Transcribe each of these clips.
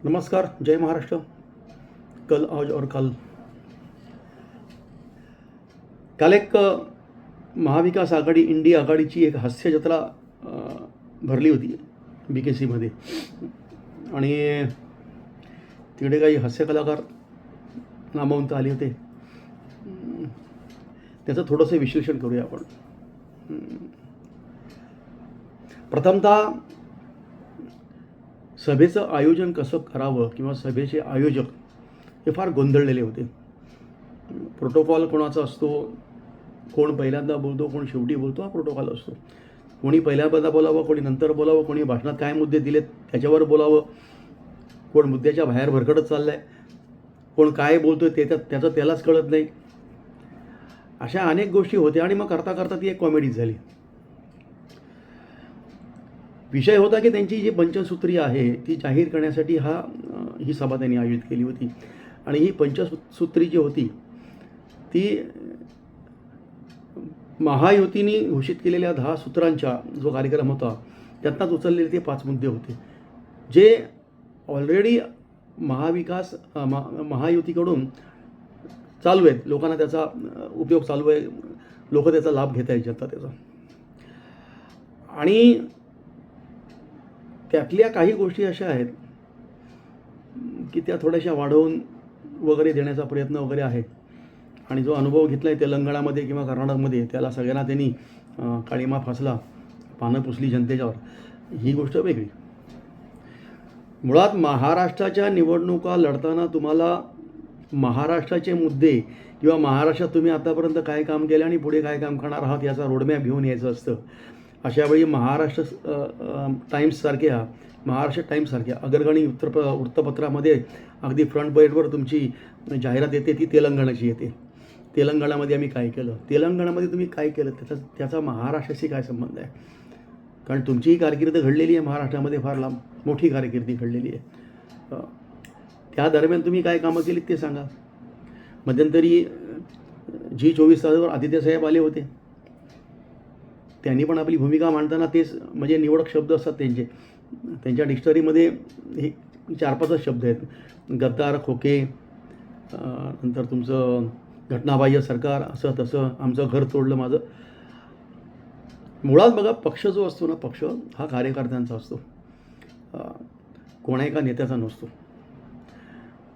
नमस्कार, जय महाराष्ट्र। कल आज और कल काल एक महाविकास आघाडी इंडिया आघाडीची एक हास्य जत्रा भरली होती BKCमध्ये आणि तिकडे काही हास्य कलाकार नामवंत आले होते. त्याचं थोडंसं विश्लेषण करूया आपण. प्रथमतः सभेचं आयोजन कसं करावं किंवा सभेचे आयोजक हे फार गोंधळलेले होते. प्रोटोकॉल कोणाचा असतो, कोण पहिल्यांदा बोलतो, कोण शेवटी बोलतो, हा प्रोटोकॉल असतो. कोणी पहिल्यांदा बोलावं, कोणी नंतर बोलावं, कोणी भाषणात काय मुद्दे दिलेत त्याच्यावर बोलावं, कोण मुद्द्याच्या बाहेर भरकटत चाललं आहे, कोण काय बोलतोय ते त्याचं त्यालाच कळत नाही. अशा अनेक गोष्टी होत्या आणि मग करता करता ती एक कॉमेडी झाली. विषय होता की त्यांची जी पंचसूत्री आहे ती जाहीर करण्यासाठी ही सभा त्यांनी आयोजित केली होती. आणि ही पंचसूत्री जी होती ती महायुतीने घोषित केलेल्या 10 सूत्रांचा जो कार्यक्रम होता त्यातनंच उचललेले ते 5 मुद्दे होते, जे ऑलरेडी महायुतीकडून चालू आहेत. लोकांना त्याचा उपयोग चालू आहे, लोक त्याचा लाभ घेत आहेत जनता त्याचा. आणि त्यातल्या काही गोष्टी अशा आहेत की त्या थोड्याशा वाढवून वगैरे देण्याचा प्रयत्न वगैरे आहे. आणि जो अनुभव घेतला आहे तेलंगणामध्ये किंवा कर्नाटकमध्ये त्याला सगळ्यांना त्यांनी काळीमा फासला, पानं पुसली जनतेच्यावर, ही गोष्ट वेगळी. मुळात महाराष्ट्राच्या निवडणुका लढताना तुम्हाला महाराष्ट्राचे मुद्दे किंवा महाराष्ट्रात तुम्ही आतापर्यंत काय काम केलं आणि पुढे काय काम करणार आहात याचा रोडमॅप घेऊन यायचं असतं. अशावेळी महाराष्ट्र टाईम्ससारख्या अग्रगणी वृत्तपत्रामध्ये अगदी फ्रंट पेजवर तुमची जाहिरात येते, ती तेलंगणाची येते. तेलंगणामध्ये आम्ही काय केलं, तेलंगणामध्ये तुम्ही काय केलं, त्याचा महाराष्ट्राशी काय संबंध आहे? कारण तुमचीही कारकीर्द घडलेली आहे महाराष्ट्रामध्ये, फार लांब मोठी कारकिर्दी घडलेली आहे. त्या दरम्यान तुम्ही काय कामं केलीत ते सांगा. मध्यंतरी G24 तासावर आदित्यसाहेब आले होते. त्यांनी पण आपली भूमिका मांडताना तेच म्हणजे निवडक शब्द असतात त्यांच्या डिक्शनरीमध्ये हे 4-5 शब्द आहेत. गद्दार, खोके, नंतर तुमचं घटनाबाह्य सरकार, असं तसं, आमचं घर तोडलं माझं. मुळात बघा, पक्ष जो असतो ना, पक्ष हा कार्यकर्त्यांचा असतो, कोणा एका नेत्याचा नसतो.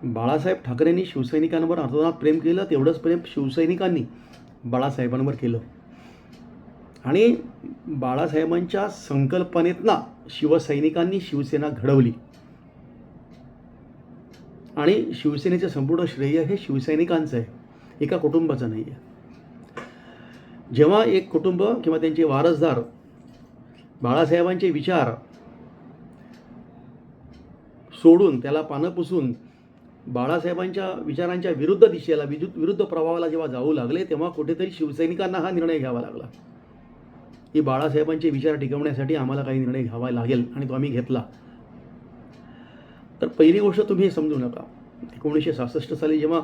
बाळासाहेब ठाकरेंनी शिवसैनिकांवर अतोनात प्रेम केलं, तेवढंच प्रेम शिवसैनिकांनी बाळासाहेबांवर केलं. आणि बाळासाहेबांच्या संकल्पनेतना शिवसैनिकांनी शिवसेना घडवली आणि शिवसेनेचं संपूर्ण श्रेय हे शिवसैनिकांचं आहे, एका कुटुंबाचं नाही आहे. जेव्हा एक कुटुंब किंवा त्यांचे वारसदार बाळासाहेबांचे विचार सोडून त्याला पानं पुसून बाळासाहेबांच्या विचारांच्या विरुद्ध दिशेला, विरुद्ध प्रभावाला जेव्हा जाऊ लागले, तेव्हा कुठेतरी शिवसैनिकांना हा निर्णय घ्यावा लागला की बाळासाहेबांचे विचार टिकवण्यासाठी आम्हाला काही निर्णय घ्यावा लागेल, आणि तो आम्ही घेतला. तर पहिली गोष्ट तुम्ही हे समजू नका, 1966 साली जेव्हा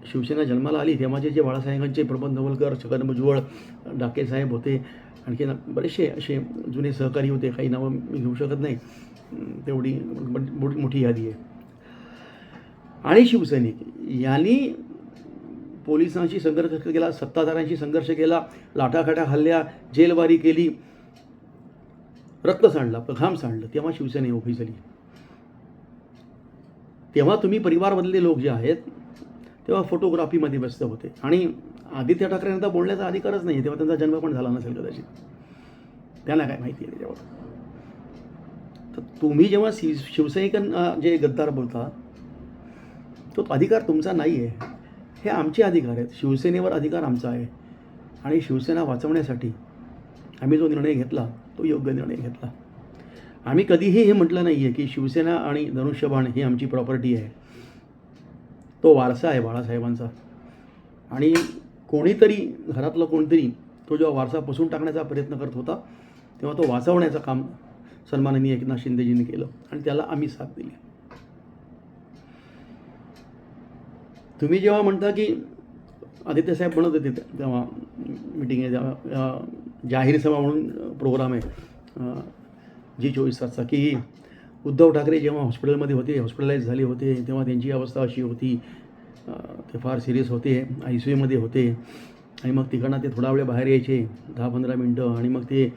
शिवसेना जन्माला आली तेव्हाचे जे बाळासाहेबांचे प्रबंध नवलकर, छगन भुजबळ, डाके साहेब होते, आणखी बरेचसे असे जुने सहकारी होते, काही नावं मी घेऊ शकत नाही, तेवढी मोठी यादी आहे. आणि शिवसैनिक यांनी पोलिसांशी संघर्ष केला, सत्ताधाऱ्यांशी संघर्ष केला, लाठाखाट्या हल्ल्या, जेलबारी केली, रक्त सांडला, घाम सांडलं, तेव्हा शिवसेना उभी झाली. तेव्हा तुम्ही परिवारमधले लोक जे आहेत तेव्हा फोटोग्राफीमध्ये व्यस्त होते. आणि आदित्य ठाकरेंना बोलण्याचा अधिकारच नाही, तेव्हा त्यांचा जन्म पण झाला नसेल कदाचित, त्यांना काय माहिती आहे तेव्हा. तर तुम्ही जेव्हा शिवसैनिकांना जे गद्दार बोलता, तो अधिकार तुमचा नाही आहे, हे आमचे अधिकार आहेत. शिवसेनेवर अधिकार आमचा आहे आणि शिवसेना वाचवण्यासाठी आम्ही जो निर्णय घेतला तो योग्य निर्णय घेतला. आम्ही कधीही हे म्हटलं नाही आहे की शिवसेना आणि धनुष्यबाण ही आमची प्रॉपर्टी आहे. तो वारसा आहे बाळासाहेबांचा. आणि कोणीतरी, घरातलं कोणीतरी तो जेव्हा वारसा पुसून टाकण्याचा प्रयत्न करत होता तेव्हा तो वाचवण्याचं काम सन्माननीय एकनाथ शिंदेजींनी केलं आणि त्याला आम्ही साथ दिली. तुम्ही जेव्हा म्हणता की आदित्यसाहेब म्हणत होते तेव्हा मीटिंग आहे, जाहीर सभा म्हणून प्रोग्राम आहे G24 तासचा, की उद्धव ठाकरे जेव्हा हॉस्पिटलमध्ये होते, हॉस्पिटलाइज झाले होते, तेव्हा त्यांची अवस्था अशी होती, ते फार सिरियस होते, ICUमध्ये होते. आणि मग तिकडनं ते थोडा वेळ बाहेर यायचे 10-15 मिनटं आणि मग ते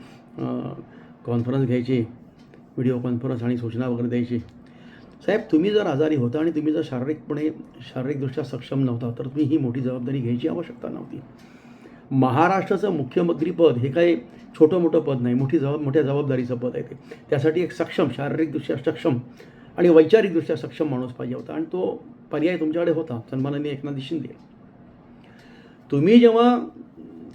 कॉन्फरन्स घ्यायचे, व्हिडिओ कॉन्फरन्स, आणि सूचना वगैरे द्यायचे. साहेब, तुम्ही जर आजारी होता आणि तुम्ही जर शारीरिकदृष्ट्या सक्षम नव्हता तर तुम्ही ही मोठी जबाबदारी घ्यायची आवश्यकता नव्हती. महाराष्ट्राचं मुख्यमंत्रीपद हे काही छोटं मोठं पद नाही, मोठ्या जबाबदारीचं पद आहे ते. त्यासाठी एक सक्षम, शारीरिकदृष्ट्या सक्षम आणि वैचारिकदृष्ट्या सक्षम माणूस पाहिजे होता, आणि तो पर्याय तुमच्याकडे होता, सन्माननीय एकनाथ शिंदे. तुम्ही जेव्हा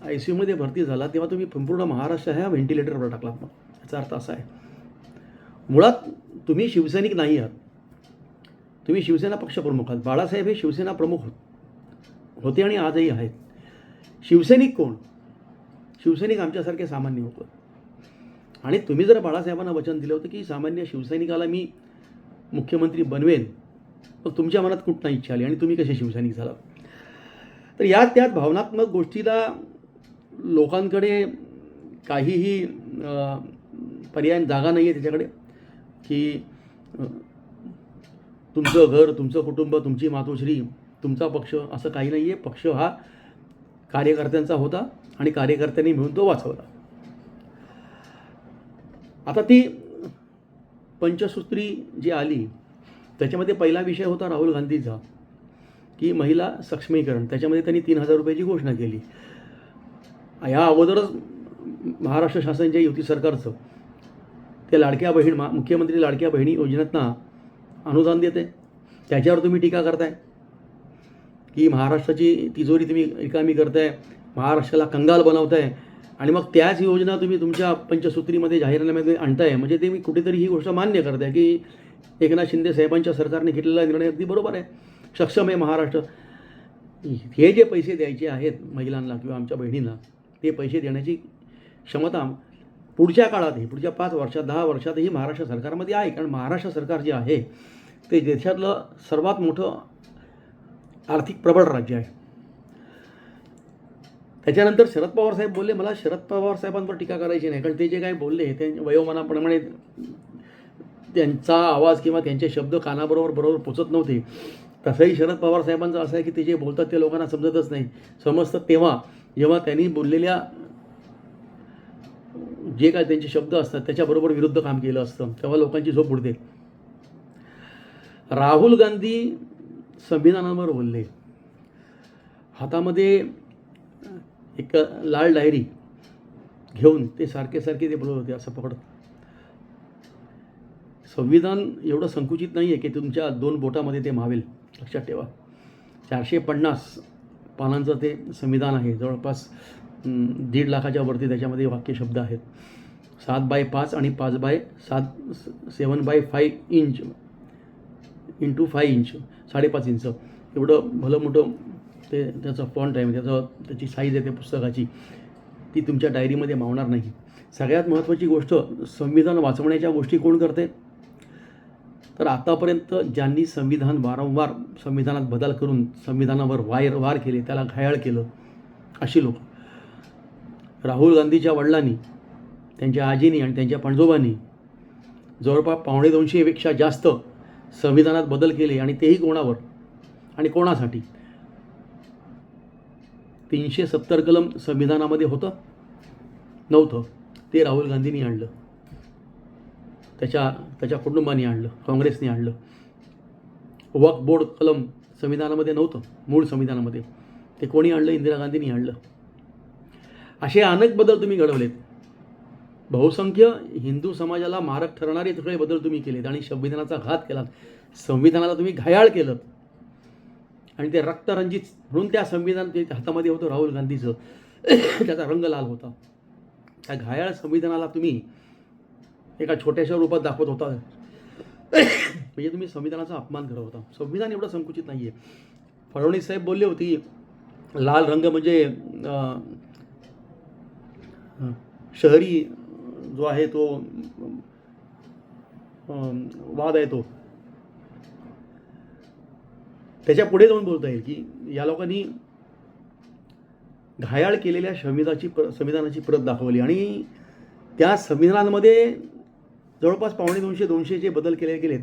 ICUमध्ये भरती झाला तेव्हा तुम्ही संपूर्ण महाराष्ट्र ह्या व्हेंटिलेटरवर टाकलात. मग याचा अर्थ असा आहे, मुळात तुम्ही शिवसैनिक नाही आहात, तुम्ही शिवसेना पक्षप्रमुख आहात. बाळासाहेब हे शिवसेना प्रमुख होते आणि आजही आहेत. शिवसैनिक कोण? शिवसैनिक आमच्यासारखे सामान्य होतं. आणि तुम्ही जर बाळासाहेबांना वचन दिलं होतं की सामान्य शिवसैनिकाला मी मुख्यमंत्री बनवेन, मग तुमच्या मनात कुठं इच्छा आली आणि तुम्ही कसे शिवसैनिक झालात? तर त्यात भावनात्मक गोष्टीला लोकांकडे काहीही पर्याय जागा नाही आहे त्याच्याकडे, की तुमचं घर, तुमचं कुटुंब, तुमची मातोश्री, तुमचा पक्ष, असं काही नाही आहे. पक्ष हा कार्यकर्त्यांचा होता आणि कार्यकर्त्यांनी मिळून तो वाचवला. आता ती पंचसूत्री जी आली त्याच्यामध्ये पहिला विषय होता राहुल गांधीचा, की महिला सक्षमीकरण. त्याच्यामध्ये त्यांनी 3,000 रुपयाची घोषणा केली. या अगोदरच महाराष्ट्र शासनाच्या युती सरकारचं ते लाडक्या बहीण, मुख्यमंत्री लाडक्या बहिणी योजनेतनं अनुदान देते. त्याच्यावर तुम्ही टीका करताय की महाराष्ट्राची तिजोरी तुम्ही रिकामी करताय, महाराष्ट्राला कंगाल बनवताय, आणि मग त्याच योजना तुम्ही तुमच्या पंचसूत्रीमध्ये जाहीरनाम्यामध्ये आणताय. म्हणजे ते मी कुठेतरी ही गोष्ट मान्य करताय की एकनाथ शिंदे साहेबांच्या सरकारने घेतलेला निर्णय अगदी बरोबर आहे, सक्षम आहे महाराष्ट्र. हे जे पैसे द्यायचे आहेत महिलांना किंवा आमच्या बहिणींना, ते पैसे देण्याची क्षमता पुढच्या काळातही, पुढच्या 5 वर्षात, 10 वर्षातही महाराष्ट्र सरकारमध्ये आहे. कारण महाराष्ट्र सरकार जे आहे ते देशातलं सर्वात मोठं आर्थिक प्रबळ राज्य आहे. त्याच्यानंतर शरद पवार साहेब बोलले, मला शरद पवार साहेबांवर टीका करायची नाही, कारण ते जे काही बोलले ते वयोमानाप्रमाणे त्यांचा आवाज किंवा त्यांचे शब्द कानाबरोबर पोचत नव्हते. तसंही शरद पवार साहेबांचं असं आहे की ते जे बोलतात ते लोकांना समजतच नाही. समजतं तेव्हा जेव्हा त्यांनी बोललेल्या जे काय त्यांचे शब्द असतात त्याच्याबरोबर विरुद्ध काम केलं असतं, तेव्हा लोकांची झोप उडते. राहुल गांधी संविधानावर बोलले, हातामध्ये एक लाल डायरी घेऊन ते सारखे ते बोलत होते असं पकडत. संविधान एवढं संकुचित नाही आहे की तुमच्या 2 बोटामध्ये ते मावेल. लक्षात ठेवा, 450 पानांचं ते संविधान आहे. जवळपास 1.5 लाखाच्या वरती त्याच्यामध्ये वाक्यशब्द आहेत. 7x5 आणि 5x7, 7x5 inch into 5 inch, 5.5 inch एवढं भलं मोठं ते त्याचं फॉन्ट आहे. त्याची साईज आहे त्या पुस्तकाची, ती तुमच्या डायरीमध्ये मावणार नाही. सगळ्यात महत्त्वाची गोष्ट, संविधान वाचवण्याच्या गोष्टी कोण करते? तर आतापर्यंत ज्यांनी वारंवार संविधानात बदल करून संविधानावर वार केले, त्याला घायाळ केलं, अशी लोक. राहुल गांधीच्या वडिलांनी, त्यांच्या आजीनी आणि त्यांच्या पणजोबांनी जवळपास 250 पेक्षा जास्त संविधानात बदल केले, आणि तेही कोणावर आणि कोणासाठी? 370 कलम संविधानामध्ये होतं नव्हतं, ते राहुल गांधींनी आणलं, त्याच्या कुटुंबाने आणलं, काँग्रेसने आणलं. वक्फ बोर्ड कलम संविधानामध्ये नव्हतं, मूळ संविधानामध्ये, ते कोणी आणलं? इंदिरा गांधींनी आणलं. असे अनेक बदल तुम्ही घडवलेत. बहुसंख्य हिंदू समाजाला मारक ठरणारे सगळे बदल तुम्ही केलेत आणि संविधानाचा घात केलात. संविधानाला तुम्ही घायाळ केलं, आणि ते रक्तरंजित म्हणून त्या संविधान ते हातामध्ये होतं राहुल गांधीचं, त्याचा रंग लाल होता. त्या घायाळ संविधानाला तुम्ही एका छोट्याशा रूपात दाखवत होता, म्हणजे तुम्ही संविधानाचा अपमान करत होता. संविधान एवढं संकुचित नाही आहे. फडणवीस साहेब बोलले होते लाल रंग म्हणजे शहरी जो आहे तो वाद आहे तो. त्याच्या पुढे जाऊन बोलता येईल की या लोकांनी घायाळ केलेल्या संविधानाची प्रत दाखवली, आणि त्या संविधानामध्ये जवळपास 250 जे बदल केले गेलेत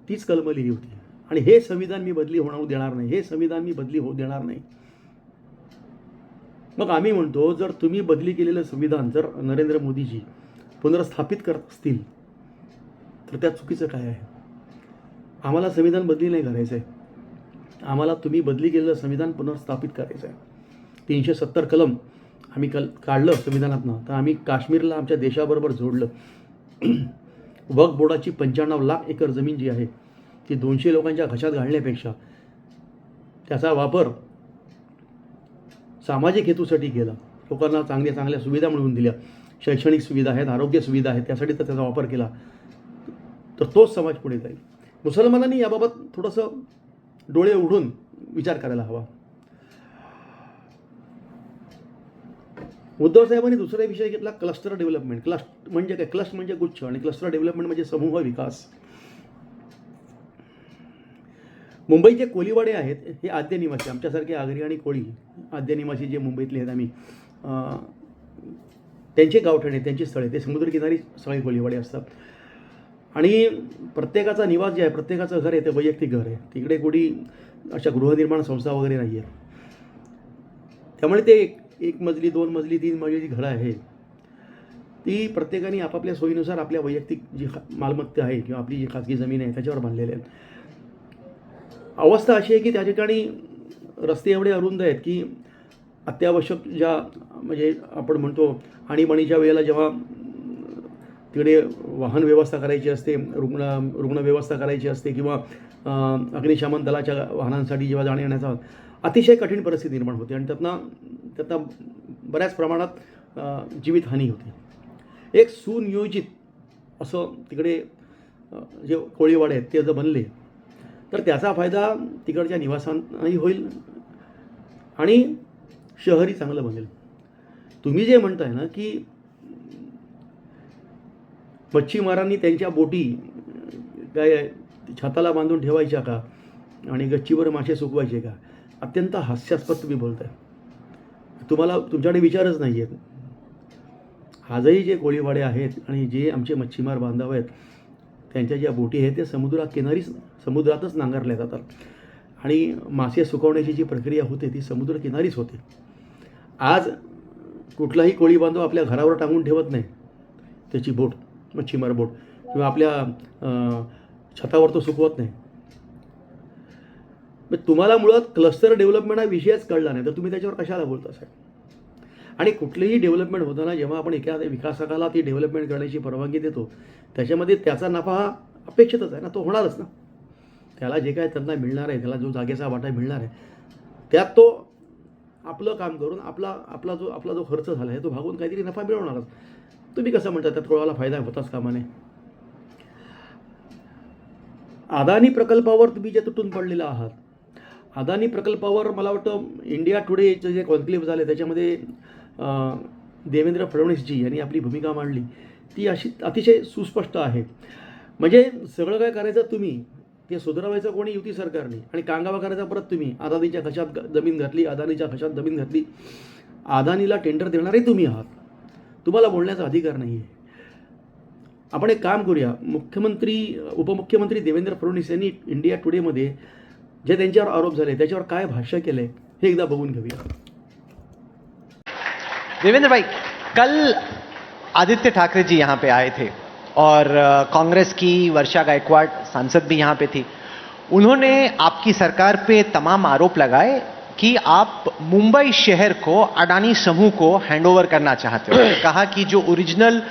तीच कलम लिहिली होती. आणि हे संविधान मी बदली होऊ देणार नाही, हे संविधान मी बदली होऊ देणार नाही. मग आम्ही म्हणतो, जर तुम्ही बदली केलेलं संविधान जर नरेंद्र मोदीजी पुनर्स्थापित करत असतील तर त्यात चुकीचं काय आहे? आम्हाला संविधान बदली नाही करायचं आहे, आम्हाला तुम्ही बदली केलेलं संविधान पुनर्स्थापित करायचं आहे. 370 कलम आम्ही काढलं संविधानातनं, तर आम्ही काश्मीरला आमच्या देशाबरोबर जोडलं. वक्फ बोर्डाची 95 लाख एकर जमीन जी आहे ती 200 लोकांच्या घशात घालण्यापेक्षा त्याचा वापर सामाजिक हेतूसाठी केला. लोकांना चांगल्या सुविधा मिळवून दिल्या, शैक्षणिक सुविधा आहेत, आरोग्य सुविधा आहेत, त्यासाठी तर त्याचा वापर केला, तर तोच समाज पुढे जाईल. मुसलमानांनी याबाबत थोडंसं डोळे उघडून विचार करायला हवा. उद्धव साहेबांनी दुसरा विषय घेतला क्लस्टर डेव्हलपमेंट. क्लस्ट म्हणजे काय? क्लस्ट म्हणजे गुच्छ आणि क्लस्टर डेव्हलपमेंट म्हणजे समूह विकास. मुंबईचे कोळीवाडे आहेत हे आद्य निवासी, आमच्यासारखे आगरी आणि कोळी आद्य निवासी जे मुंबईतले आहेत आम्ही, त्यांचे गावठाणे, त्यांची स्थळे, ते समुद्रकिनारी स्थळे कोळीवाडे असतात. आणि प्रत्येकाचा निवास जे आहे, प्रत्येकाचं घर आहे ते वैयक्तिक घर आहे. तिकडे कोणी अशा गृहनिर्माण संस्था वगैरे नाही आहेत. त्यामुळे ते 1 मजली 2 मजली 3 मजली जी घरं आहे ती प्रत्येकाने आपापल्या सोयीनुसार आपल्या वैयक्तिक जी मालमत्ता आहे किंवा आपली जी खाजगी जमीन आहे त्याच्यावर बांधलेले आहेत. अवस्था अशी आहे की त्या ठिकाणी रस्ते एवढे अरुंद आहेत की अत्यावश्यक ज्या म्हणजे आपण म्हणतो आणीबाणीच्या वेळेला जेव्हा तिकडे वाहन व्यवस्था करायची असते, रुग्ण व्यवस्था करायची असते किंवा अग्निशमन दलाच्या वाहनांसाठी जेव्हा जाण्या येण्याचा अतिशय कठीण परिस्थिती निर्माण होते आणि त्यातनं बऱ्याच प्रमाणात जीवितहानी होते. एक सुनियोजित असं तिकडे जे कोळीवाडे आहेत ते जर बनले तर त्याचा फायदा तिकडच्या निवासांनाही होईल आणि शहरही चांगलं बनेल. तुम्ही जे म्हणताय ना की मच्छीमारांनी त्यांच्या बोटी काय छताला बांधून ठेवायच्या का आणि गच्चीवर मासे सुकवायचे का, अत्यंत हास्यास्पद तुम्ही बोलताय. तुम्हाला तुमच्याकडे विचारच नाही आहेत. आजही जे कोळीवाडे आहेत आणि जे आमचे मच्छीमार बांधव आहेत त्यांच्या ज्या बोटी आहेत त्या समुद्रातच नांगरल्या जातात आणि मासे सुकवण्याची जी प्रक्रिया होते ती समुद्रकिनारीच होते. आज कुठलाही कोळी बांधव आपल्या घरावर टांगून ठेवत नाही त्याची बोट, मच्छीमार बोट, किंवा आपल्या छतावर तो सुकवत नाही. मग तुम्हाला मुळात क्लस्टर डेव्हलपमेंट हा विषयच कळला नाही तर तुम्ही त्याच्यावर कशाला बोलता साहेब? आणि कुठलीही डेव्हलपमेंट होताना जेव्हा आपण एखाद्या विकासकाला ती डेव्हलपमेंट करण्याची परवानगी देतो त्याच्यामध्ये त्याचा नफा हा अपेक्षितच आहे ना, तो होणारच ना. त्याला जे काय त्यांना मिळणार आहे, त्याला जो जागेचा वाटा मिळणार आहे त्यात तो आपलं काम करून आपला जो खर्च झाला आहे तो भागून काहीतरी नफा मिळवणारच. तुम्ही कसं म्हणता त्यात कोणाला फायदा होताच कामा नये. अदानी प्रकल्पावर तुम्ही जे तुटून पडलेला आहात, अदानी प्रकल्पावर मला वाटतं इंडिया टुडेचं जे कॉन्क्लेव्ह झाले त्याच्यामध्ये देवेंद्र फडणवीसजी यांनी आपली भूमिका मांडली ती अशी अतिशय सुस्पष्ट आहे. म्हणजे सगळं काय करायचं तुम्ही, ते सुधारावायचं कोणी युती सरकारने आणि कांगावा करायचा परत तुम्ही. अदानीच्या खशात जमीन घातली, अदानीच्या खशात जमीन घातली, अदानीला टेंडर देणारे तुम्ही आहात. तुम्हाला बोलण्याचा अधिकार नाही आहे. आपण एक काम करूया, उपमुख्यमंत्री देवेंद्र फडणवीस यांनी इंडिया टुडेमध्ये जे त्यांच्यावर आरोप झाले त्याच्यावर काय भाष्य केलंय हे एकदा बघून घेऊया. देवेंद्र भाई, कल आदित्य ठाकरे जी यहाँ पे आए थे और कांग्रेस की वर्षा गायकवाड़ सांसद भी यहाँ पे थी. उन्होंने आपकी सरकार पे तमाम आरोप लगाए कि आप मुंबई शहर को अडानी समूह को हैंडओवर करना चाहते हो. कहा कि जो ओरिजिनल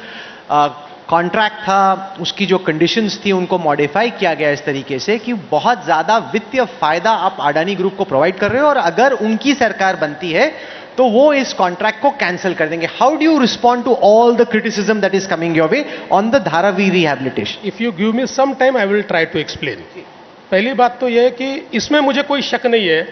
कॉन्ट्रैक्ट था उसकी जो कंडीशंस थी उनको मॉडिफाई किया गया इस तरीके से कि बहुत ज्यादा वित्तीय फायदा आप अडानी ग्रुप को प्रोवाइड कर रहे हो और अगर उनकी सरकार बनती है तो वो इस कॉन्ट्रैक्ट को कैंसिल कर देंगे. How do you respond to all the criticism that is coming your way on the Dharavi rehabilitation? If you give me some time I will try to explain. पहली बात तो यह है कि इसमें मुझे कोई शक नहीं है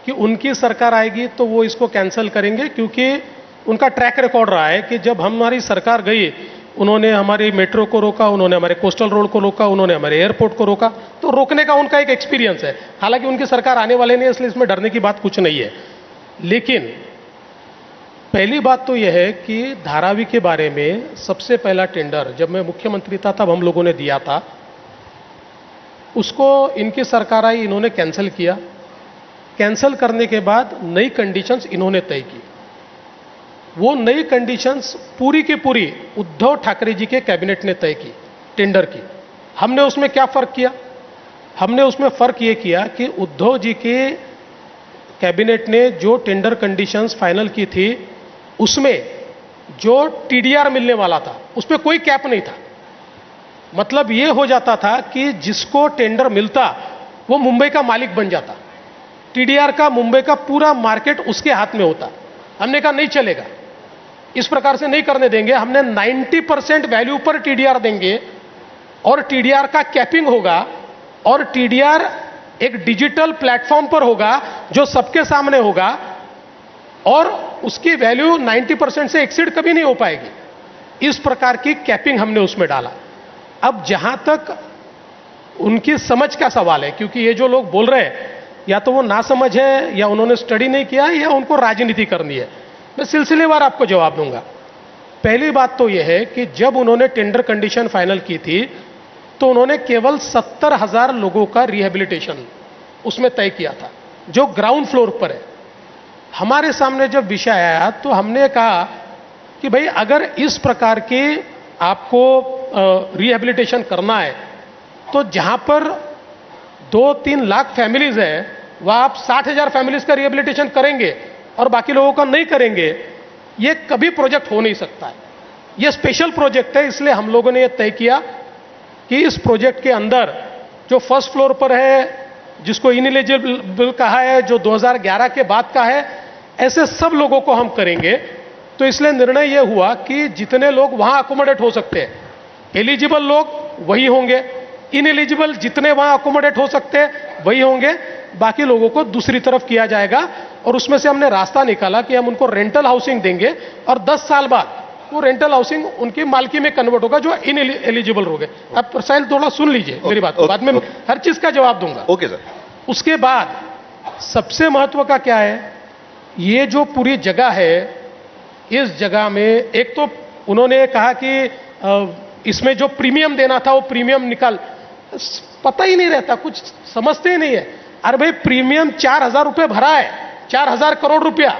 कि उनकी सरकार आएगी तो वो इसको कैंसिल करेंगे, क्योंकि उनका ट्रैक रिकॉर्ड रहा है कि जब हमारी सरकार गई उन्होंने हमारी मेट्रो को रोका, उन्होंने हमारे कोस्टल रोड को रोका, उन्होंने हमारे एयरपोर्ट को रोका. तो रोकने का उनका एक एक्सपीरियंस है. हालांकि उनकी सरकार आने वाले नहीं है इसलिए इसमें डरने की बात कुछ नहीं है. लेकिन पहली बात तो यह है कि धारावी के बारे में सबसे पहला टेंडर जब मैं मुख्यमंत्री था तब हम लोगों ने दिया था, उसको इनकी सरकार आई, इन्होंने कैंसिल किया। कैंसिल करने के बाद नई कंडीशंस इन्होंने तय की। वो नई कंडीशंस पूरी की पूरी उद्धव ठाकरे जी के कैबिनेट ने तय की टेंडर की। हमने उसमें क्या फर्क किया? हमने उसमें फर्क ये किया कि उद्धव जी के कैबिनेट ने जो टेंडर कंडीशंस फाइनल की थी उसमें जो टीडीआर मिलने वाला था उस पर कोई कैप नहीं था। मतलब ये हो जाता था कि जिसको टेंडर मिलता वो मुंबई का मालिक बन जाता, टीडीआर का मुंबई का पूरा मार्केट उसके हाथ में होता। हमने कहा नहीं चलेगा, इस प्रकार से नहीं करने देंगे। हमने 90% वैल्यू पर टीडीआर देंगे और टीडीआर का कैपिंग होगा और टीडीआर एक डिजिटल प्लेटफॉर्म पर होगा जो सबके सामने होगा और उसकी वैल्यू 90% से एक्सीड कभी नहीं हो पाएगी। इस प्रकार की कैपिंग हमने उसमें डाला। अब जहां तक उनकी समझ का सवाल है, क्योंकि ये जो लोग बोल रहे हैं या तो वो ना समझ है या उन्होंने स्टडी नहीं किया या उनको राजनीति करनी है, मैं सिलसिलेवार आपको जवाब दूंगा। पहली बात तो यह है कि जब उन्होंने टेंडर कंडीशन फाइनल की थी तो उन्होंने केवल 70,000 लोगों का रिहेबिलिटेशन उसमें तय किया था जो ग्राउंड फ्लोर पर है। हमारे सामने जब विषय आया तो हमने कहा कि भाई अगर इस प्रकार के आपको रिहेबिलिटेशन करना है तो जहां पर 2-3 लाख फैमिलीज है वह आप 60,000 फैमिलीज का रिहेबिलिटेशन करेंगे और बाकी लोगों का नहीं करेंगे, ये कभी प्रोजेक्ट हो नहीं सकता है। ये स्पेशल प्रोजेक्ट है, इसलिए हम लोगों ने यह तय किया कि इस प्रोजेक्ट के अंदर जो फर्स्ट फ्लोर पर है, जिसको इनएलिजिबल कहा है, जो 2011 के बाद का है, ऐसे सब लोगों को हम करेंगे। तो इसलिए निर्णय यह हुआ कि जितने लोग वहां अकोमोडेट हो सकते हैं, एलिजिबल लोग वही होंगे, इनएलिजिबल जितने वहां अकोमोडेट हो सकते हैं वही होंगे, बाकी लोगों को दूसरी तरफ किया जाएगा। और उसमें से हमने रास्ता निकाला कि हम उनको रेंटल हाउसिंग देंगे और 10 साल बाद वो रेंटल हाउसिंग उनकी मालकी में कन्वर्ट होगा जो इन एलिजिबल हो गए। अब साहिल थोड़ा सुन लीजिए मेरी बात, बाद में हर चीज का जवाब दूंगा। Okay sir. उसके बाद सबसे महत्व का क्या है, ये जो पूरी जगह है, इस जगह में एक तो उन्होंने कहा कि इसमें जो प्रीमियम देना था वो प्रीमियम निकाल, पता ही नहीं रहता, कुछ समझते ही नहीं है। अरे भाई प्रीमियम 4,000 रुपए भरा है, 4,000 करोड़ रुपया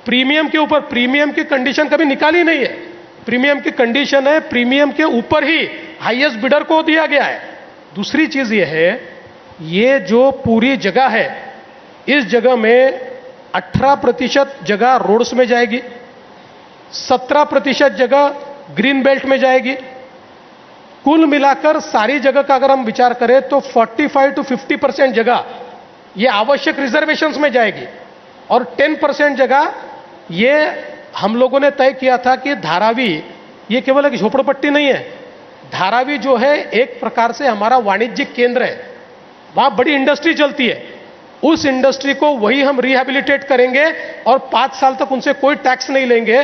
प्रीमियम के ऊपर। प्रीमियम की कंडीशन कभी निकाली नहीं है। प्रीमियम की कंडीशन है प्रीमियम के ऊपर ही हाईएस्ट बिडर को दिया गया है। दूसरी चीज ये है, ये जो पूरी जगह है, इस जगह में 18% जगह रोड्स में जाएगी, 17% जगह ग्रीन बेल्ट में जाएगी। कुल मिलाकर सारी जगह का अगर हम विचार करें तो 45 to 50% जगह ये आवश्यक रिजर्वेशंस में जाएगी और 10% जगह ये हम लोगों ने तय किया था कि धारावी ये केवल एक झोपड़पट्टी नहीं है। धारावी जो है एक प्रकार से हमारा वाणिज्यिक केंद्र है, वहां बड़ी इंडस्ट्री चलती है। उस इंडस्ट्री को वही हम रिहेबिलिटेट करेंगे और 5 साल तक उनसे कोई टैक्स नहीं लेंगे।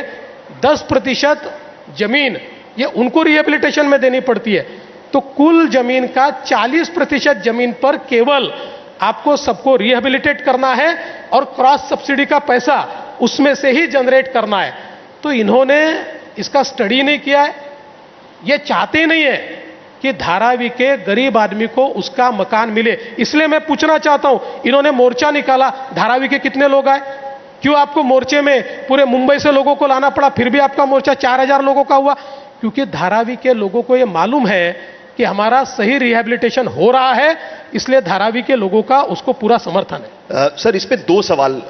10% जमीन ये उनको रिहेबिलिटेशन में देनी पड़ती है, तो कुल जमीन का 40% जमीन पर केवल आपको सबको रिहेबिलिटेट करना है और क्रॉस सब्सिडी का पैसा उसमें से ही जनरेट करना है। तो इन्होंने इसका स्टडी नहीं किया है, ये चाहते नहीं है कि धारावी के गरीब आदमी को उसका मकान मिले। इसलिए मैं पूछना चाहता हूं, इन्होंने मोर्चा निकाला, धारावी के कितने लोग आए? क्यों आपको मोर्चे में पूरे मुंबई से लोगों को लाना पड़ा, फिर भी आपका मोर्चा 4,000 लोगों का हुआ? क्योंकि धारावी के लोगों को यह मालूम है कि हमारा सही रिहेबिलिटेशन हो रहा है, इसलिए धारावी के लोगों का उसको पूरा समर्थन है। सर इस पे 2 सवाल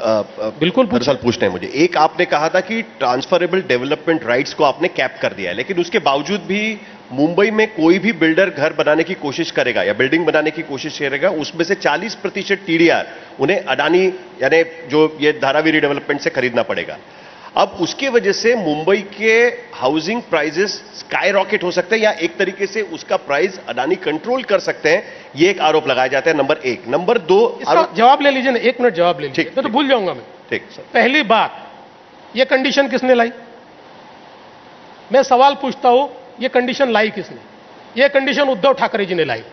बिल्कुल दरअसल पूछने हैं मुझे। एक, आपने कहा था कि ट्रांसफरेबल डेवलपमेंट राइट्स को आपने कैप कर दिया है, लेकिन उसके बावजूद भी मुंबई में कोई भी बिल्डर घर बनाने की कोशिश करेगा या बिल्डिंग बनाने की कोशिश करेगा, उसमें से 40% टीडीआर उन्हें अडानी यानी जो ये धारावी रिडेवलपमेंट से खरीदना पड़ेगा। अब उसके वजह से मुंबई के हाउसिंग प्राइसेस स्काई रॉकेट हो सकते हैं या एक तरीके से उसका प्राइस अडानी कंट्रोल कर सकते हैं, ये एक आरोप लगाया जाता है। नंबर 1। नंबर 2, जवाब ले लीजिए ना, 1 मिनट जवाब ले लीजिए, तो भूल जाऊंगा मैं। ठीक सर। पहली बात, ये कंडीशन किसने लाई? मैं सवाल पूछता हूं, ये कंडीशन लाई किसने? ये कंडीशन उद्धव ठाकरे जी ने लाई।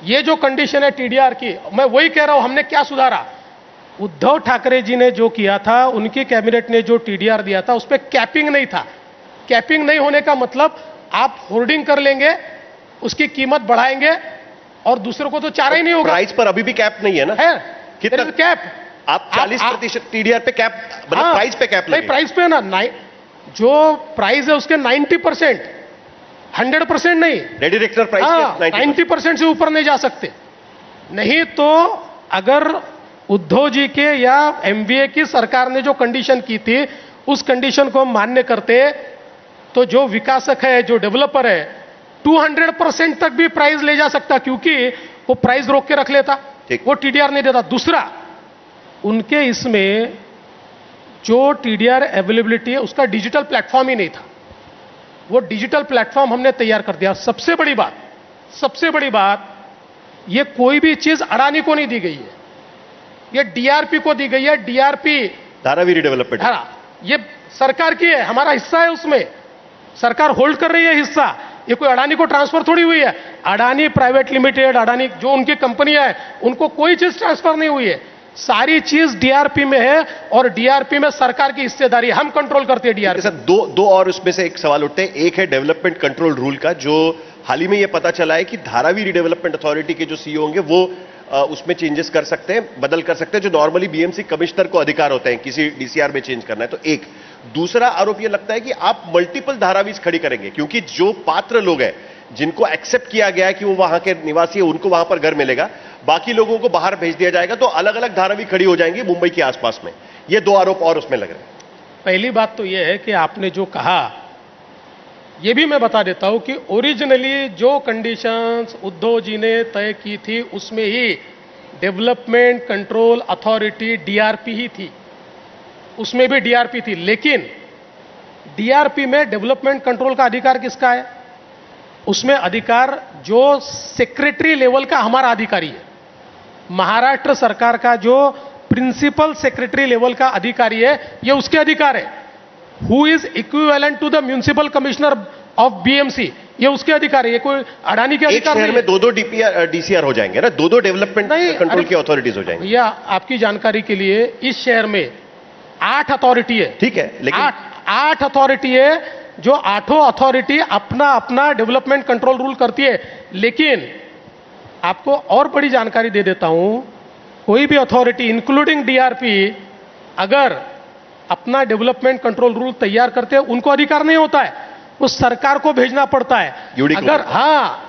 ये जो कंडीशन है टीडीआर की, मैं वही कह रहा हूं, हमने क्या सुधारा? उद्धव ठाकरे जी ने जो किया था, उनकी कैबिनेट ने जो टीडीआर दिया था, उस पर कैपिंग नहीं था। कैपिंग नहीं होने का मतलब आप होर्डिंग कर लेंगे, उसकी कीमत बढ़ाएंगे और दूसरे को तो चारा ही नहीं होगा। प्राइस पर अभी भी कैप नहीं है ना? है कितना कैप? आप 40% टीडीआर पे कैप, मतलब प्राइस पे कैप नहीं, लगे। प्राइस पे ना, जो प्राइस है उसके 90%, 100% नहीं, रेडी रेक्टर प्राइस पे 90% से ऊपर नहीं जा सकते। नहीं तो अगर उद्धव जी के या एमवीए की सरकार ने जो कंडीशन की थी, उस कंडीशन को हम मान्य करते तो जो विकासक है, जो डेवलपर है, 200% तक भी प्राइस ले जा सकता, क्योंकि वो प्राइस रोक के रख लेता, वो टीडीआर नहीं देता। दूसरा, उनके इसमें जो टीडीआर अवेलेबिलिटी है उसका डिजिटल प्लेटफॉर्म ही नहीं था। वो डिजिटल प्लेटफॉर्म हमने तैयार कर दिया। सबसे बड़ी बात, ये कोई भी चीज अडानी को नहीं दी गई है, ये डीआरपी को दी गई है। डीआरपी धारावी रिडेवलपमेंट, ये सरकार की है, हमारा हिस्सा है, उसमें सरकार होल्ड कर रही है हिस्सा। ये कोई अडानी को ट्रांसफर थोड़ी हुई है। अडानी प्राइवेट लिमिटेड, अडानी जो उनकी कंपनियां है, उनको कोई चीज ट्रांसफर नहीं हुई है। सारी चीज डीआरपी में है और डीआरपी में सरकार की हिस्सेदारी, हम कंट्रोल करते हैं डीआरपी। सर, दो और उसमें से एक सवाल उठते हैं। एक है डेवलपमेंट कंट्रोल रूल का, जो हाल ही में यह पता चला है कि धारावी रिडेवलपमेंट अथॉरिटी के जो सीईओ होंगे वो उसमें चेंजेस कर सकते हैं, बदल कर सकते हैं, जो नॉर्मली बीएमसी कमिश्नर को अधिकार होते हैं किसी डीसीआर में चेंज करना है। तो एक दूसरा आरोप यह लगता है कि आप मल्टीपल धारावीज खड़ी करेंगे, क्योंकि जो पात्र लोग हैं जिनको एक्सेप्ट किया गया है कि वो वहां के निवासी है, उनको वहां पर घर मिलेगा, बाकी लोगों को बाहर भेज दिया जाएगा, तो अलग अलग धारावी खड़ी हो जाएंगी मुंबई के आसपास में। ये दो आरोप और उसमें लग रहे हैं। पहली बात तो यह है कि आपने जो कहा, यह भी मैं बता देता हूं कि ओरिजिनली जो कंडीशंस उद्धव जी ने तय की थी, उसमें ही डेवलपमेंट कंट्रोल अथॉरिटी डीआरपी ही थी, उसमें भी डीआरपी थी। लेकिन डीआरपी में डेवलपमेंट कंट्रोल का अधिकार किसका है? उसमें अधिकार जो सेक्रेटरी लेवल का हमारा अधिकारी है, महाराष्ट्र सरकार का जो प्रिंसिपल सेक्रेटरी लेवल का अधिकारी है, यह उसके अधिकार है। Who is equivalent to the municipal commissioner of BMC, ये उसके अधिकार है, ये कोई अडानी के अधिकार नहीं। एक शहर में दो डीसीआर हो जाएंगे ना, दो डेवलपमेंट कंट्रोल की अथॉरिटीज हो जाएंगे। भैया, आपकी जानकारी के लिए, इस शहर में 8 अथॉरिटी है। ठीक है, लेकिन 8 अथॉरिटी है, जो 8 अथॉरिटी अपना अपना डेवलपमेंट कंट्रोल रूल करती है। लेकिन आपको और बड़ी जानकारी दे देता हूं, कोई भी अथॉरिटी इंक्लूडिंग डीआरपी अगर अपना डेवलपमेंट कंट्रोल रूल तैयार करते हैं, उनको अधिकार नहीं होता है, उस सरकार को भेजना पड़ता है।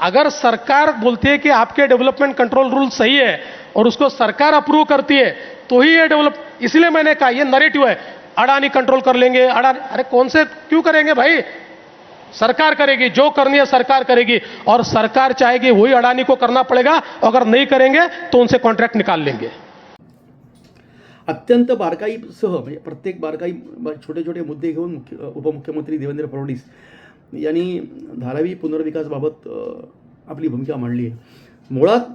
अगर सरकार बोलती है कि आपके डेवलपमेंट कंट्रोल रूल सही है और उसको सरकार अप्रूव करती है, तो ही ये डेवलप। इसलिए मैंने कहा ये नैरेटिव है, अडानी कंट्रोल कर लेंगे, अडानी, अरे कौन से, क्यों करेंगे भाई? सरकार करेगी, जो करनी है सरकार करेगी, और सरकार चाहेगी वही अडानी को करना पड़ेगा। अगर नहीं करेंगे तो उनसे कॉन्ट्रैक्ट निकाल लेंगे। अत्यंत बारकाईसह, म्हणजे प्रत्येक बारकाई, छोटे छोटे मुद्दे घेऊन उपमुख्यमंत्री देवेंद्र फडणवीस यांनी धारावी पुनर्विकासबाबत आपली भूमिका मांडली आहे. मुळात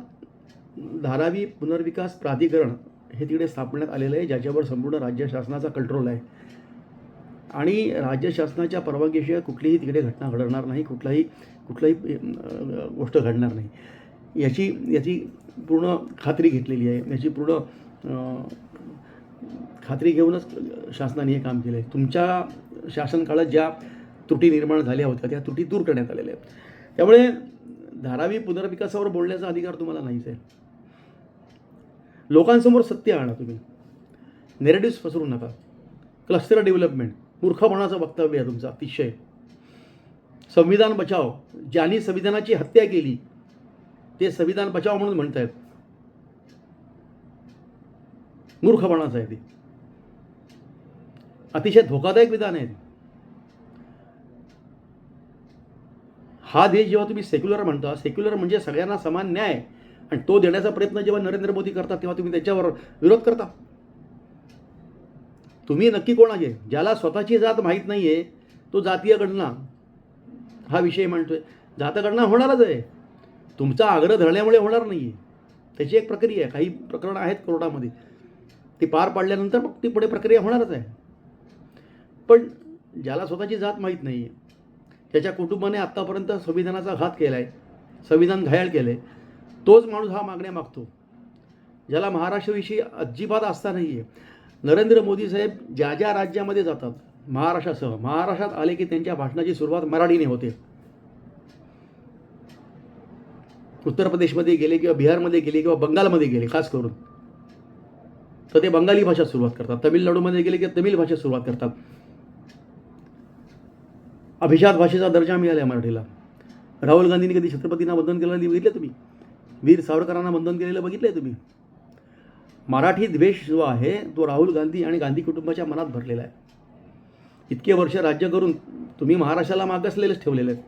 धारावी पुनर्विकास प्राधिकरण हे तिकडे स्थापण्यात आलेलं आहे, ज्याच्यावर संपूर्ण राज्य शासनाचा कंट्रोल आहे आणि राज्य शासनाच्या परवानगीशिवाय कुठलीही तिकडे घटना घडणार नाही, कुठलाही गोष्ट घडणार नाही, याची पूर्ण खात्री घेतलेली आहे. याची पूर्ण खात्री घेऊनच शासनाने हे काम केलं आहे. तुमच्या शासनकाळात ज्या त्रुटी निर्माण झाल्या होत्या त्या त्रुटी दूर करण्यात आलेल्या आहेत. त्यामुळे धारावी पुनर्विकासावर बोलण्याचा अधिकार तुम्हाला नाहीच आहे. लोकांसमोर सत्य आणा तुम्ही, नेरेटिव्स पसरू नका. क्लस्टर डेव्हलपमेंट मूर्खपणाचं वक्तव्य आहे तुमचं अतिशय. संविधान बचाव, ज्यांनी संविधानाची हत्या केली ते संविधान बचाव म्हणून म्हणतायत, मूर्खपणाचं आहे ते. अतिशय धोकादायक विधान आहे. हा देश जेव्हा तुम्ही सेक्युलर म्हणता, सेक्युलर म्हणजे सगळ्यांना समान न्याय, आणि तो देण्याचा प्रयत्न जेव्हा नरेंद्र मोदी करतात तेव्हा तुम्ही त्याच्यावर विरोध करता. तुम्ही नक्की कोणाचे? ज्याला स्वतःची जात माहीत नाही आहे तो जातीय गणना हा विषय म्हणतोय. जातगणना होणारच आहे, तुमचा आग्रह धरण्यामुळे होणार नाही आहे. त्याची एक प्रक्रिया आहे. काही प्रकरणं आहेत कोर्टामध्ये, ती पार पाडल्यानंतर मग ती पुढे प्रक्रिया होणारच आहे. पण ज्याला स्वतःची जात माहीत नाही आहे, त्याच्या कुटुंबाने आत्तापर्यंत संविधानाचा घात केला आहे, संविधान घायाळ केलं आहे, तोच माणूस हा मागण्या मागतो. ज्याला महाराष्ट्राविषयी अजिबात आस्था नाही आहे. नरेंद्र मोदी साहेब ज्या ज्या राज्यामध्ये जातात महाराष्ट्रासह, महाराष्ट्रात आले की त्यांच्या भाषणाची सुरुवात मराठीने होते. उत्तर प्रदेशमध्ये गेले किंवा बिहारमध्ये गेले किंवा बंगालमध्ये गेले खास करून तर ते बंगाली भाषा सुरुवात करतात. तमिळनाडूमध्ये गेले की तमिळ भाषेत सुरुवात करतात. अभिजात भाषेचा दर्जा मिळाला मराठीला. राहुल गांधींनी कधी छत्रपतींना वंदन केलेलं बघितलं तुम्ही? वीर सावरकरांना वंदन केलेलं बघितलंय तुम्ही? मराठी द्वेष जो आहे तो राहुल गांधी आणि गांधी कुटुंबाच्या मनात भरलेला आहे. इतके वर्ष राज्य करून तुम्ही महाराष्ट्राला मागासलेलेच ठेवलेले आहेत.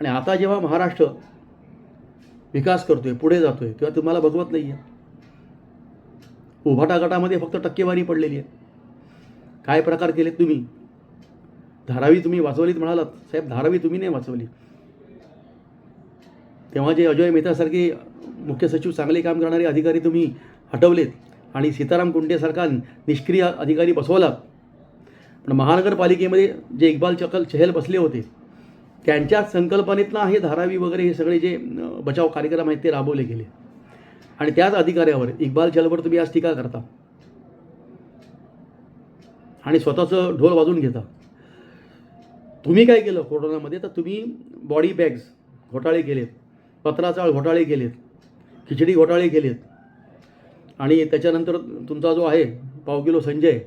आणि आता जेव्हा महाराष्ट्र विकास करतोय, पुढे जातोय, तेव्हा तुम्हाला बघवत नाही आहे. उभाटा गटामध्ये फक्त टक्केवारी पडलेली आहे. काय प्रकार केलेत तुम्ही? धारावी तुम्ही वाचवलीत म्हणालात, साहेब धारावी तुम्ही नाही वाचवली. तेव्हा जे अजय मेहतासारखे मुख्य सचिव चांगले काम करणारे अधिकारी तुम्ही हटवलेत आणि सीताराम कुंटेसारखा निष्क्रिय अधिकारी बसवलात. पण महानगरपालिकेमध्ये जे इक्बाल चहल बसले होते त्यांच्याच संकल्पनेतनं हे धारावी वगैरे हे सगळे जे बचाव कार्यक्रम आहेत ते राबवले गेले. आणि त्याच अधिकाऱ्यावर इक्बाल चहलवर तुम्ही आज टीका करता आणि स्वतःचं ढोल वाजवून घेता. तुम्ही काय केलं कोरोनामध्ये? तर तुम्ही बॉडी बॅग्स घोटाळे केलेत, पत्राचाळ घोटाळे केलेत, खिचडी घोटाळे केलेत. आणि त्याच्यानंतर तुमचा जो आहे पाव किलो संजय,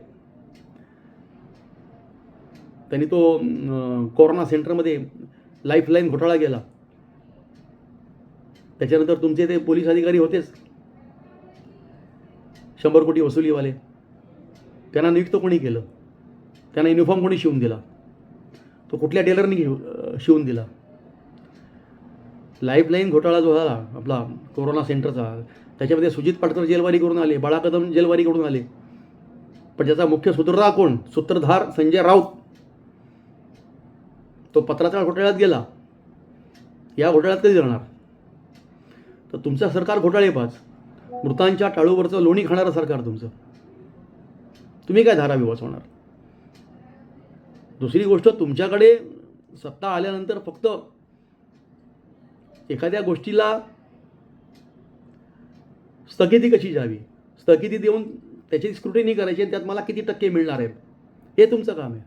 त्यांनी तो कोरोना सेंटरमध्ये लाईफलाईन घोटाळा केला. त्याच्यानंतर तुमचे ते पोलीस अधिकारी होतेच 100 कोटी वसुलीवाले, त्यांना नियुक्त कोणी केलं? त्यांना युनिफॉर्म कोणी शिवून दिला? तो कुठल्या टेलरनी शिवून दिला? लाईफलाईन घोटाळा जो झाला आपला कोरोना सेंटरचा, त्याच्यामध्ये सुजित पाटकर जेलवारी करून आले, बाळा कदम जेलवारी करून आले. पण त्याचा मुख्य सूत्रधार संजय राऊत तो पत्राचाळ घोटाळ्यात गेला. या घोटाळ्यात कधी जाणार? तर तुमचं सरकार घोटाळेबाज, मृतांच्या टाळूवरचं लोणी खाणारं सरकार तुमचं. तुम्ही काय धारावी वाचवणार? दुसरी गोष्ट, तुमच्याकडे सत्ता आल्यानंतर फक्त एखाद्या गोष्टीला स्थगिती कशी द्यावी, स्थगिती देऊन त्याची स्क्रुटिनी करायची आणि त्यात मला किती टक्के मिळणार आहेत हे तुमचं काम आहे.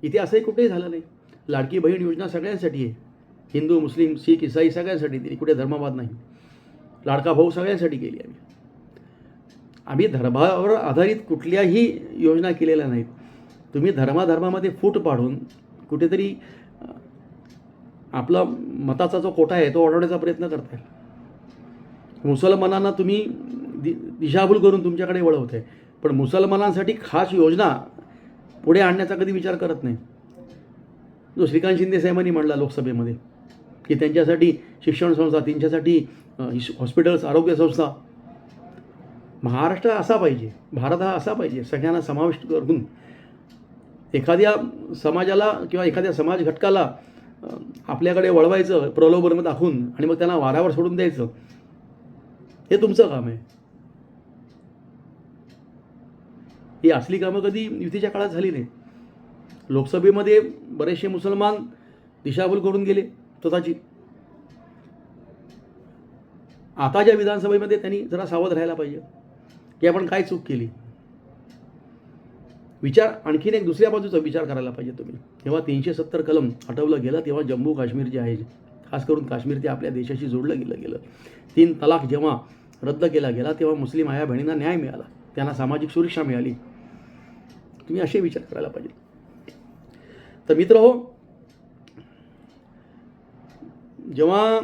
इथे असंही कुठेही झालं नाही. लाडकी बहीण योजना सगळ्यांसाठी आहे, हिंदू मुस्लिम शीख इसाई सगळ्यांसाठी दिली, कुठे धर्मवाद नाही. लाडका भाऊ सगळ्यांसाठी केली आम्ही धर्मावर आधारित कुठल्याही योजना केलेल्या नाहीत. तुम्ही धर्मामध्ये फूट पाडून कुठेतरी आपला मताचा जो कोटा आहे तो वाढवण्याचा प्रयत्न करताय. मुसलमानांना तुम्ही दिशाभूल करून तुमच्याकडे वळवताय, पण मुसलमानांसाठी खास योजना पुढे आणण्याचा कधी विचार करत नाही. जो श्रीकांत शिंदे साहेबांनी म्हणला लोकसभेमध्ये की त्यांच्यासाठी शिक्षण संस्था, त्यांच्यासाठी हॉस्पिटल्स, आरोग्य संस्था. महाराष्ट्र असा पाहिजे, भारत हा असा पाहिजे, सगळ्यांना समाविष्ट करून एखाद्या समाजाला किंवा एखाद्या समाज घटकाला आपल्याकडे वळवायचं प्रलोभन दाखवून आणि मग त्यांना वाऱ्यावर सोडून द्यायचं, हे तुमचं काम आहे. ही असली कामं कधी युतीच्या काळात झाली नाही. लोकसभेमध्ये बरेचसे मुसलमान दिशाभूल करून गेले स्वतःची. आताच्या विधानसभेमध्ये त्यांनी जरा सावध राहायला पाहिजे की आपण काय चूक केली. विचार आणखीन एक दुसऱ्या बाजूचा विचार करायला पाहिजे तुम्ही. जेव्हा 370 कलम हटवलं गेलं तेव्हा जम्मू काश्मीर जे आहे, खास करून काश्मीर ते आपल्या देशाशी जोडलं गेलं. 3 तलाक जेव्हा रद्द केला गेला तेव्हा मुस्लिम आया बहिणींना न्याय मिळाला, त्यांना सामाजिक सुरक्षा मिळाली. तुम्ही असे विचार करायला पाहिजे. तर मित्रहो, जेव्हा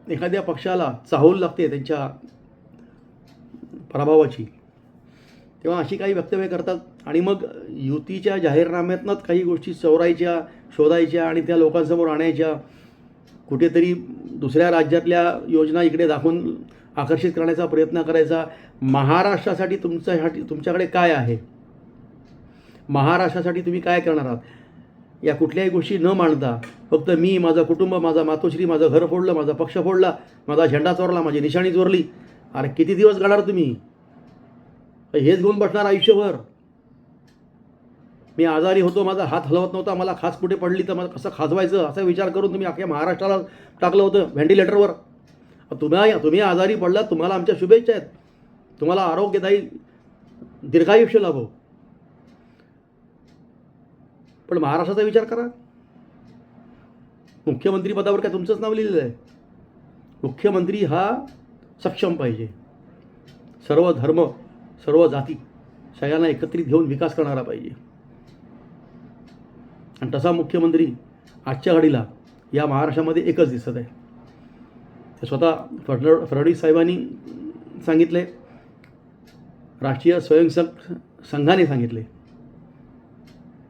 एखाद्या पक्षाला चाहूल लागते त्यांच्या पराभवाची, तेव्हा अशी काही वक्तव्य करतात आणि मग युतीच्या जाहीरनाम्यातनंच काही गोष्टी चोरायच्या, शोधायच्या आणि त्या लोकांसमोर आणायच्या. कुठेतरी दुसऱ्या राज्यातल्या योजना इकडे दाखवून आकर्षित करण्याचा प्रयत्न करायचा. महाराष्ट्रासाठी तुमच्याकडे काय आहे, महाराष्ट्रासाठी तुम्ही काय करणार आहात, या कुठल्याही गोष्टी न मांडता फक्त मी, माझं कुटुंब, माझा मातोश्री, माझं घर फोडलं, माझा पक्ष फोडला, माझा झेंडा चोरला, माझी निशाणी चोरली. अरे किती दिवस गाणार तुम्ही? हेच घेऊन बसणार आयुष्यभर? मी आजारी होतो, माझा हात हलवत नव्हता, मला खास कुठे पडली तर मला कसं खाजवायचं असा विचार करून तुम्ही अख्ख्या महाराष्ट्राला टाकलं होतं व्हेंटिलेटरवर. तुम्ही आजारी पडलात, तुम्हाला आमच्या शुभेच्छा आहेत, तुम्हाला आरोग्यदायी दीर्घायुष्य लाभो. पण महाराष्ट्राचा विचार करा. मुख्यमंत्री पदावर काय तुमचंच नाव लिहिलेलं आहे? मुख्यमंत्री हा सक्षम पाहिजे, सर्व धर्म सर्व जाती सगळ्यांना एकत्रित घेऊन विकास करणारा पाहिजे. आणि तसा मुख्यमंत्री आजच्या घडीला या महाराष्ट्रामध्ये एकच दिसत आहे. ते स्वतः फडणवीस साहेबांनी सांगितले, राष्ट्रीय स्वयंसेवक संघाने सांगितले,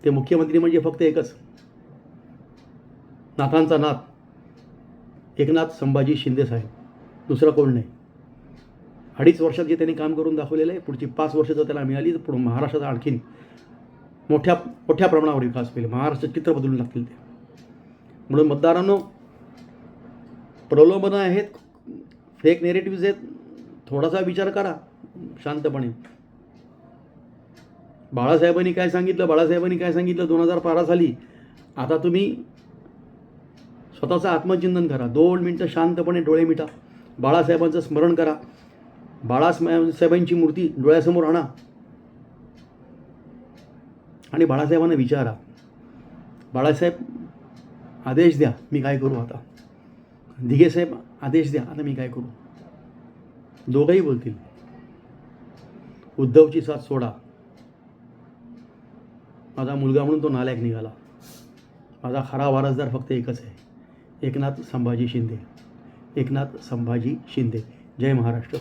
ते मुख्यमंत्री म्हणजे फक्त एकच, नाथांचा नाथ एकनाथ संभाजी शिंदे साहेब, दुसरा कोण नाही. 2.5 वर्षात जे त्यांनी काम करून दाखवलेलं आहे, पुढची 5 वर्ष जर त्याला मिळाली तर पुढे महाराष्ट्राचा आणखीन मोठ्या प्रमाणावर विकास होईल. महाराष्ट्र चित्र बदलून लागतील ते. म्हणून मतदारांनो, प्रलोभनं आहेत, फेक नेरेटिव्ज आहेत, थोडासा विचार करा शांतपणे. बाळासाहेबांनी काय सांगितलं 2012 साली. आता तुम्ही स्वतःचं आत्मचिंतन करा. 2 मिनटं शांतपणे डोळे मिटा, बाळासाहेबांचं स्मरण करा, बाळासाहेबांची मूर्ती डोळ्यासमोर आणा आणि बाळासाहेबांना विचारा, बाळासाहेब आदेश द्या, मी काय करू आता. दिघे साहेब आदेश द्या, आता मी काय करू. दोघंही बोलतील, उद्धवची साथ सोडा, माझा मुलगा म्हणून तो नालायक निघाला, माझा खरा वारसदार फक्त एकच आहे, एकनाथ संभाजी शिंदे. एकनाथ संभाजी शिंदे. जय महाराष्ट्र.